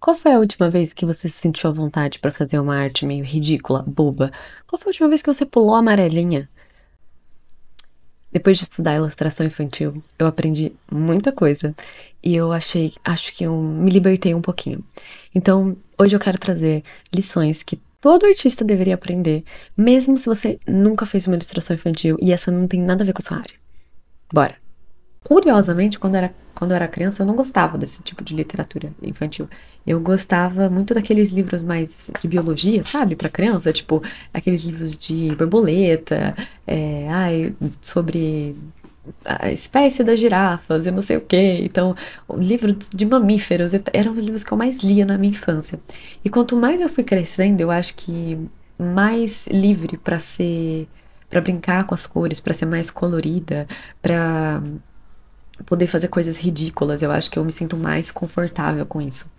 Qual foi a última vez que você se sentiu à vontade pra fazer uma arte meio ridícula, boba? Qual foi a última vez que você pulou a amarelinha? Depois de estudar ilustração infantil, eu aprendi muita coisa e acho que eu me libertei um pouquinho. Então, hoje eu quero trazer lições que todo artista deveria aprender, mesmo se você nunca fez uma ilustração infantil e essa não tem nada a ver com a sua área. Bora! Curiosamente, quando eu era criança, eu não gostava desse tipo de literatura infantil. Eu gostava muito daqueles livros mais de biologia, sabe, para criança, tipo aqueles livros de borboleta, sobre a espécie das girafas, eu não sei o quê. Então, o livro de mamíferos eram os livros que eu mais lia na minha infância. E quanto mais eu fui crescendo, eu acho que mais livre para brincar com as cores, para ser mais colorida, para poder fazer coisas ridículas. Eu acho que eu me sinto mais confortável com isso.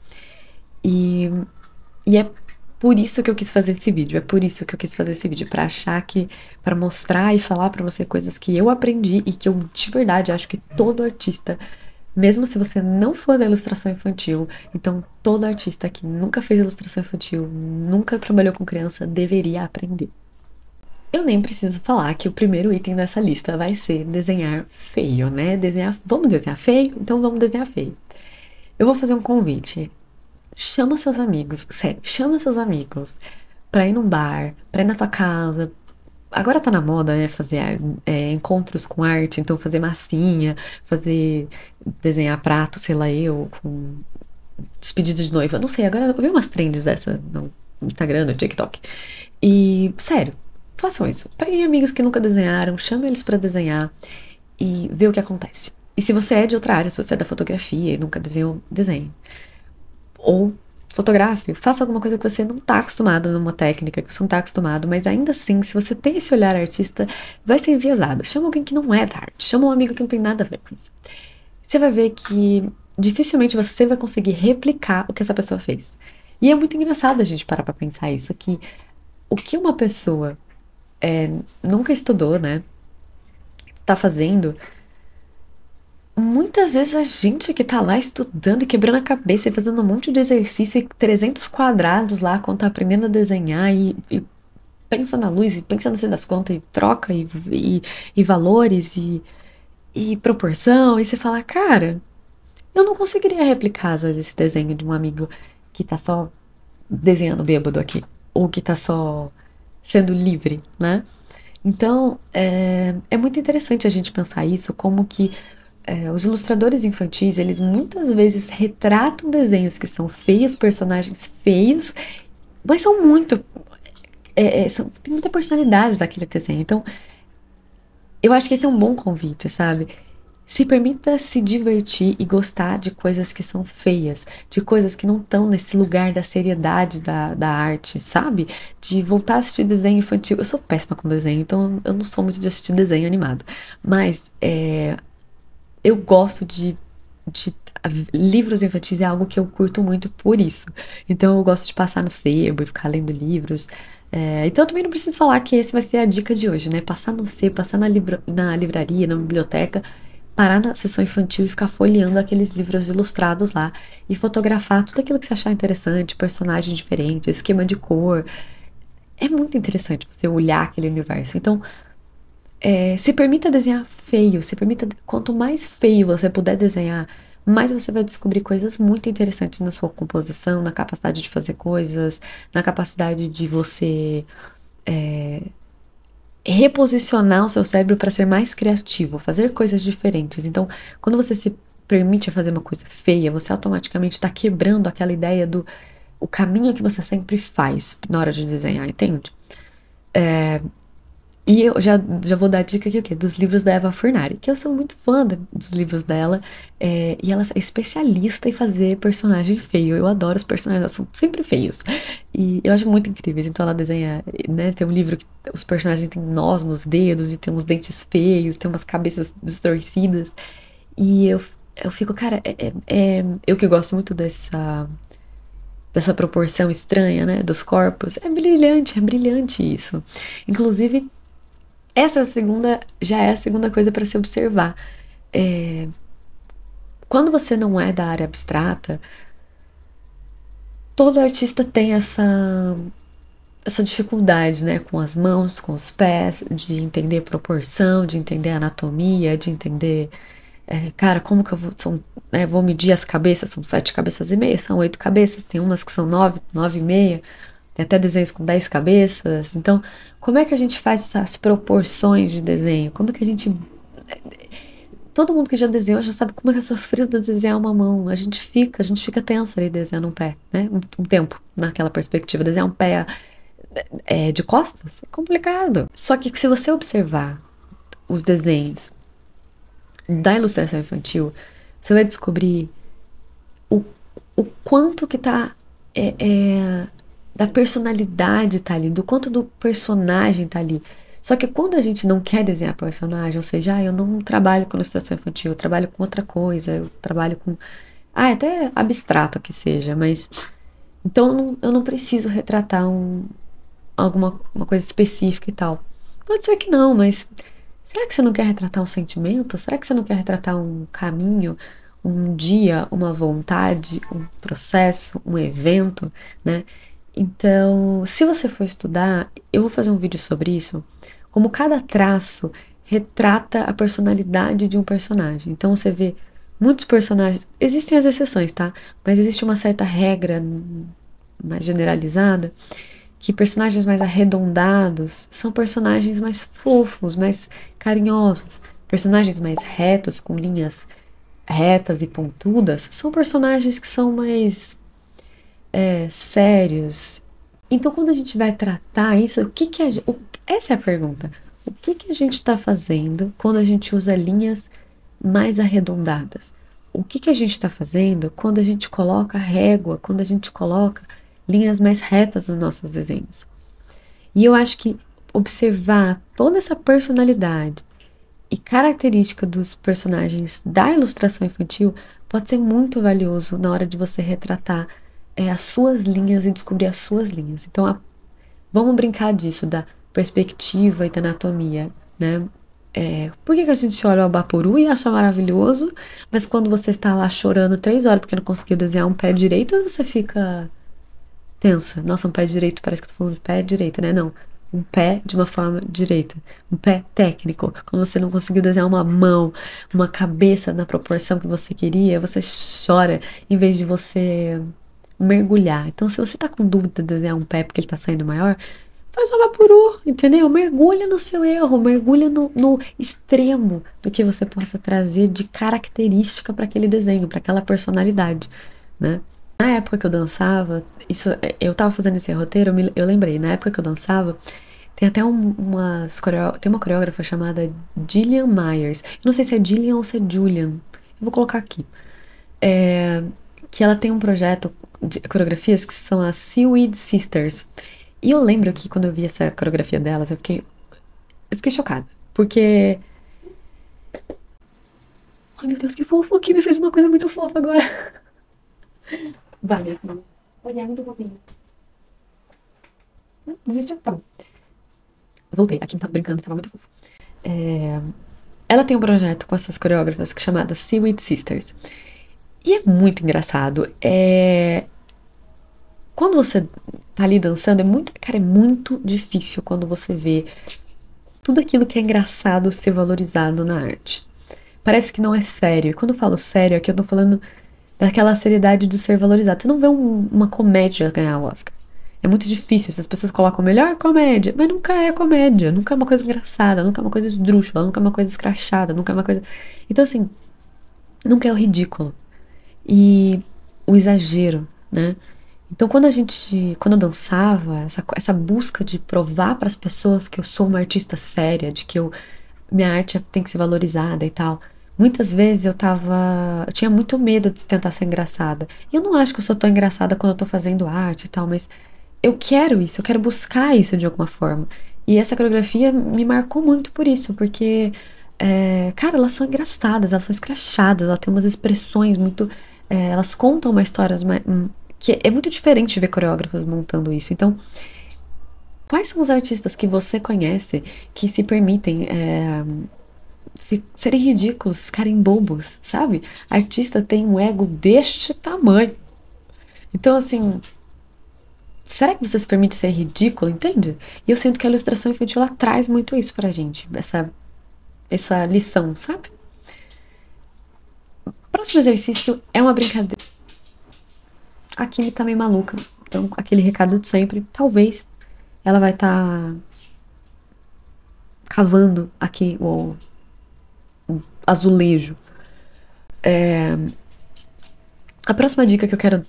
E, e é por isso que eu quis fazer esse vídeo. É por isso que eu quis fazer esse vídeo, para achar que, para mostrar e falar para você coisas que eu aprendi e que eu de verdade acho que todo artista, mesmo se você não for da ilustração infantil, então todo artista que nunca fez ilustração infantil, nunca trabalhou com criança, deveria aprender. Eu nem preciso falar que o primeiro item dessa lista vai ser desenhar feio, né? Vamos desenhar feio? Então vamos desenhar feio. Eu vou fazer um convite. Chama seus amigos, sério, chama seus amigos pra ir num bar, pra ir na sua casa. Agora tá na moda, né? Fazer encontros com arte, então fazer massinha, fazer desenhar prato, sei lá, eu, com despedida de noiva. Não sei, agora eu vi umas trends dessa no Instagram, no TikTok. E, sério, façam isso. Peguem amigos que nunca desenharam, chamem eles pra desenhar e vê o que acontece. E se você é de outra área, se você é da fotografia e nunca desenhou, desenhe. Ou fotografe, faça alguma coisa que você não tá acostumado numa técnica, que você não tá acostumado, mas ainda assim, se você tem esse olhar artista, vai ser enviesado. Chama alguém que não é da arte, chama um amigo que não tem nada a ver com isso. Você vai ver que dificilmente você vai conseguir replicar o que essa pessoa fez. E é muito engraçado a gente parar pra pensar isso, que o que uma pessoa nunca estudou, né, tá fazendo, muitas vezes a gente que tá lá estudando e quebrando a cabeça e fazendo um monte de exercício e 300 quadrados lá quando tá aprendendo a desenhar e pensa na luz e pensa no sei das contas e troca e valores e proporção e você fala, cara, eu não conseguiria replicar às vezes esse desenho de um amigo que tá só desenhando bêbado aqui ou que tá só sendo livre, né? Então, é muito interessante a gente pensar isso, como que os ilustradores infantis, eles muitas vezes retratam desenhos que são feios, personagens feios, mas são muito. Tem muita personalidade daquele desenho. Então, eu acho que esse é um bom convite, sabe? Se permita se divertir e gostar de coisas que são feias, de coisas que não estão nesse lugar da seriedade da arte, sabe? De voltar a assistir desenho infantil. Eu sou péssima com desenho, então eu não sou muito de assistir desenho animado. Mas eu gosto de livros infantis, é algo que eu curto muito por isso. Então eu gosto de passar no sebo e ficar lendo livros. Então eu também não preciso falar que esse vai ser a dica de hoje, né? Passar no sebo, passar na livraria, na biblioteca, parar na sessão infantil e ficar folheando aqueles livros ilustrados lá e fotografar tudo aquilo que você achar interessante, personagens diferentes, esquema de cor. É muito interessante você olhar aquele universo. Então, se permita desenhar feio, se permita. Quanto mais feio você puder desenhar, mais você vai descobrir coisas muito interessantes na sua composição, na capacidade de fazer coisas, na capacidade de você reposicionar o seu cérebro para ser mais criativo, fazer coisas diferentes. Então, quando você se permite fazer uma coisa feia, você automaticamente está quebrando aquela ideia do o caminho que você sempre faz na hora de desenhar, entende? E eu já vou dar a dica aqui, o quê? Dos livros da Eva Furnari, que eu sou muito fã dos livros dela, e ela é especialista em fazer personagem feio. Eu adoro os personagens, elas são sempre feios. E eu acho muito incríveis. Então ela desenha, né? Tem um livro que os personagens têm nós nos dedos e tem uns dentes feios, tem umas cabeças distorcidas. E eu fico, cara, eu que gosto muito dessa proporção estranha, né? Dos corpos. É brilhante isso. Inclusive. Já é a segunda coisa para se observar. Quando você não é da área abstrata, todo artista tem essa dificuldade, né, com as mãos, com os pés, de entender proporção, de entender anatomia, de entender, cara, como que eu vou, vou medir as cabeças, são 7,5 cabeças, são 8 cabeças, tem umas que são 9,5, tem até desenhos com 10 cabeças. Então, como é que a gente faz essas proporções de desenho? Como é que a gente. Todo mundo que já desenhou já sabe como é que é sofrido desenhar uma mão. A gente fica tenso ali desenhando um pé, né? Um tempo naquela perspectiva. Desenhar um pé de costas é complicado. Só que se você observar os desenhos da ilustração infantil, você vai descobrir o, o quanto que tá. Da personalidade tá ali, do quanto do personagem tá ali. Só que quando a gente não quer desenhar personagem, ou seja, eu não trabalho com ilustração infantil, eu trabalho com outra coisa, eu trabalho com. Até abstrato que seja, mas. Então eu não preciso retratar alguma uma coisa específica e tal. Pode ser que não, mas será que você não quer retratar um sentimento? Será que você não quer retratar um caminho, um dia, uma vontade, um processo, um evento, né? Então, se você for estudar, eu vou fazer um vídeo sobre isso, como cada traço retrata a personalidade de um personagem. Então, você vê muitos personagens, existem as exceções, tá? Mas existe uma certa regra mais generalizada que personagens mais arredondados são personagens mais fofos, mais carinhosos. Personagens mais retos, com linhas retas e pontudas, são personagens que são mais sérios. Então, quando a gente vai tratar isso, essa é a pergunta. O que a gente está fazendo quando a gente usa linhas mais arredondadas? O que a gente está fazendo quando a gente coloca régua, quando a gente coloca linhas mais retas nos nossos desenhos? E eu acho que observar toda essa personalidade e característica dos personagens da ilustração infantil pode ser muito valioso na hora de você retratar as suas linhas e descobrir as suas linhas. Então, vamos brincar disso, da perspectiva e da anatomia, né? Por que a gente olha o Abaporu e acha maravilhoso, mas quando você tá lá chorando 3 horas porque não conseguiu desenhar um pé direito, você fica tensa. Nossa, um pé direito, parece que eu tô falando de pé direito, né? Não. Um pé de uma forma direita. Um pé técnico. Quando você não conseguiu desenhar uma mão, uma cabeça na proporção que você queria, você chora em vez de você mergulhar. Então, se você tá com dúvida de desenhar um pé porque ele tá saindo maior, faz uma vapuru, entendeu? Mergulha no seu erro, mergulha no extremo do que você possa trazer de característica para aquele desenho, para aquela personalidade, né? Na época que eu dançava, eu tava fazendo esse roteiro, eu lembrei, na época que eu dançava, tem até tem uma coreógrafa chamada Gillian Myers. Eu não sei se é Gillian ou se é Julian. Eu vou colocar aqui. Que ela tem um projeto de coreografias que são as Seaweed Sisters. E eu lembro que quando eu vi essa coreografia delas, eu fiquei chocada. Porque. Ai meu Deus, que fofo! Aqui me fez uma coisa muito fofa agora. Vai, minha filha. Olha, é muito fofinho. Desistiu? Tá bom. Voltei. Aqui tava brincando, tava muito fofo. Ela tem um projeto com essas coreógrafas que é chamado Seaweed Sisters. E é muito engraçado. Quando você tá ali dançando, cara, é muito difícil quando você vê tudo aquilo que é engraçado ser valorizado na arte. Parece que não é sério. E quando eu falo sério, aqui eu tô falando daquela seriedade do ser valorizado. Você não vê uma comédia ganhar o Oscar. É muito difícil. As pessoas colocam melhor comédia, mas nunca é comédia. Nunca é uma coisa engraçada, nunca é uma coisa esdrúxula, nunca é uma coisa escrachada, nunca é uma coisa. Então, assim, nunca é o ridículo. E o exagero, né? Então, quando eu dançava, essa busca de provar para as pessoas que eu sou uma artista séria, de que minha arte tem que ser valorizada e tal, muitas vezes eu tinha muito medo de tentar ser engraçada. E eu não acho que eu sou tão engraçada quando eu tô fazendo arte e tal, mas eu quero isso, eu quero buscar isso de alguma forma. E essa coreografia me marcou muito por isso, porque, cara, elas são engraçadas, elas são escrachadas, elas têm umas expressões muito. Elas contam uma história que é muito diferente ver coreógrafos montando isso. Então, quais são os artistas que você conhece que se permitem serem ridículos, ficarem bobos, sabe? Artista tem um ego deste tamanho. Então, assim, será que você se permite ser ridículo, entende? E eu sinto que a ilustração infantil ela traz muito isso pra gente, essa lição, sabe? O próximo exercício é uma brincadeira. A Kimi tá meio maluca, então aquele recado de sempre, talvez ela vai estar cavando aqui o azulejo. A próxima dica que eu quero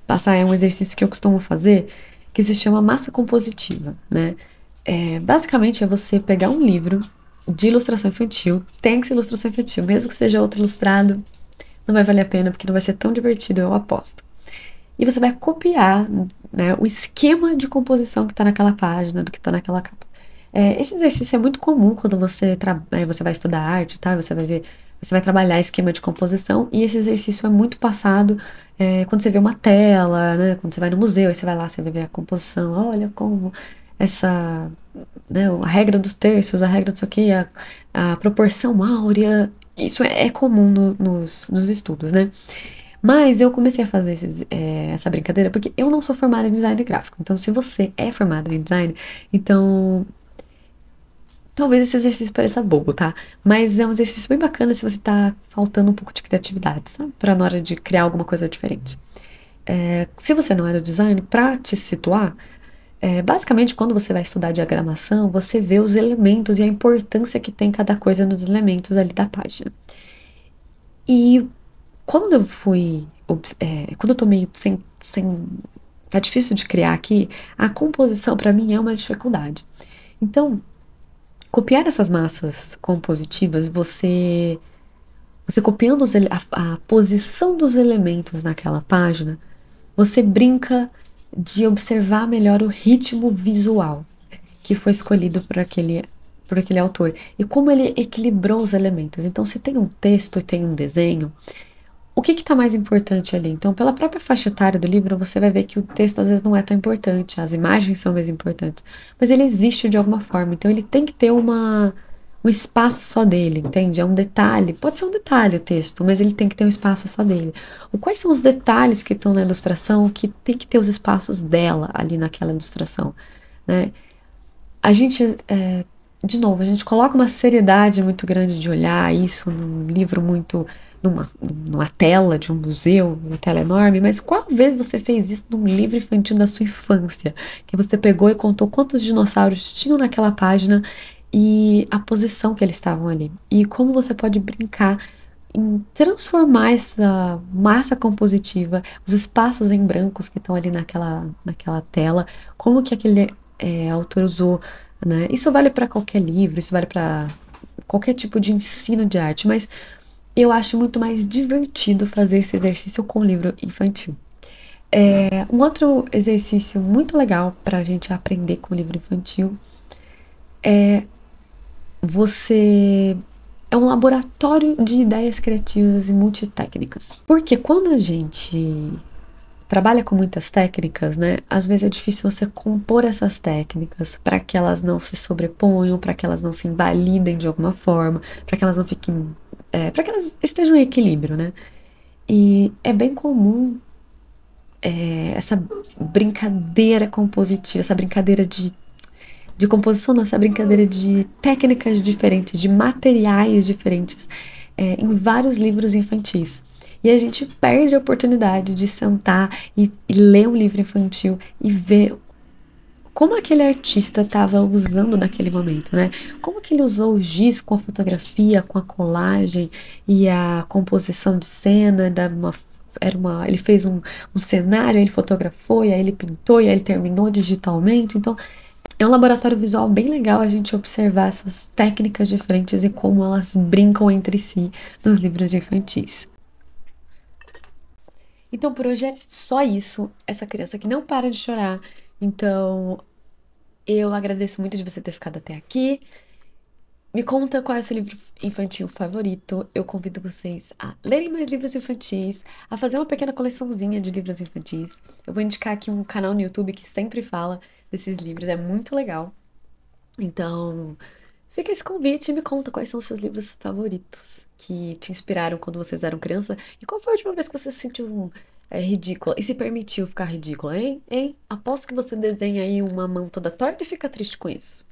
passar é um exercício que eu costumo fazer, que se chama massa compositiva, né? Basicamente é você pegar um livro de ilustração infantil, tem que ser ilustração infantil, mesmo que seja outro ilustrado, não vai valer a pena porque não vai ser tão divertido, eu aposto. E você vai copiar, né, o esquema de composição que está naquela página, do que está naquela capa. Esse exercício é muito comum quando você vai estudar arte, tá? Você vai trabalhar esquema de composição e esse exercício é muito passado quando você vê uma tela, né? Quando você vai no museu, aí você vai lá, você vai ver a composição, olha como essa, né, a regra dos terços, a regra do sei o quê, a proporção áurea, isso é comum nos estudos, né? Mas eu comecei a fazer essa brincadeira porque eu não sou formada em design gráfico. Então, se você é formada em design, então talvez esse exercício pareça bobo, tá? Mas é um exercício bem bacana se você tá faltando um pouco de criatividade, sabe? Pra na hora de criar alguma coisa diferente. Se você não é do design, pra te situar, basicamente quando você vai estudar diagramação, você vê os elementos e a importância que tem cada coisa nos elementos ali da página. E quando eu fui, quando eu tô meio tá difícil de criar aqui, a composição pra mim é uma dificuldade. Então, copiar essas massas compositivas, você copiando a posição dos elementos naquela página, você brinca de observar melhor o ritmo visual que foi escolhido por aquele autor e como ele equilibrou os elementos. Então, se tem um texto e tem um desenho, o que está mais importante ali? Então, pela própria faixa etária do livro, você vai ver que o texto às vezes não é tão importante, as imagens são mais importantes, mas ele existe de alguma forma, então ele tem que ter um espaço só dele, entende? É um detalhe, pode ser um detalhe o texto, mas ele tem que ter um espaço só dele. Quais são os detalhes que estão na ilustração que tem que ter os espaços dela ali naquela ilustração, né? A gente, de novo, a gente coloca uma seriedade muito grande de olhar isso num livro muito, numa tela de um museu, uma tela enorme, mas qual vez você fez isso num livro infantil da sua infância? Que você pegou e contou quantos dinossauros tinham naquela página e a posição que eles estavam ali. E como você pode brincar em transformar essa massa compositiva, os espaços em brancos que estão ali naquela tela, como que aquele autor usou, né? Isso vale para qualquer livro, isso vale para qualquer tipo de ensino de arte, mas eu acho muito mais divertido fazer esse exercício com livro infantil. Um outro exercício muito legal para a gente aprender com livro infantil é você é um laboratório de ideias criativas e multitécnicas. Porque quando a gente trabalha com muitas técnicas, né? Às vezes é difícil você compor essas técnicas para que elas não se sobreponham, para que elas não se invalidem de alguma forma, para que elas não fiquem, para que elas estejam em equilíbrio, né? E é bem comum essa brincadeira compositiva, essa brincadeira de composição, não, essa brincadeira de técnicas diferentes, de materiais diferentes, em vários livros infantis. E a gente perde a oportunidade de sentar e ler um livro infantil e ver como aquele artista estava usando naquele momento, né? Como que ele usou o giz com a fotografia, com a colagem e a composição de cena, ele fez um cenário, ele fotografou, e aí ele pintou, e aí ele terminou digitalmente. Então, é um laboratório visual bem legal a gente observar essas técnicas diferentes e como elas brincam entre si nos livros infantis. Então, por hoje é só isso. Essa criança que não para de chorar. Então, eu agradeço muito de você ter ficado até aqui. Me conta qual é o seu livro infantil favorito. Eu convido vocês a lerem mais livros infantis, a fazer uma pequena coleçãozinha de livros infantis. Eu vou indicar aqui um canal no YouTube que sempre fala desses livros, é muito legal. Então, fica esse convite e me conta quais são os seus livros favoritos que te inspiraram quando vocês eram criança e qual foi a última vez que você se sentiu é ridícula. E se permitiu ficar ridícula, hein? Hein? Aposto que você desenha aí uma mão toda torta e fica triste com isso.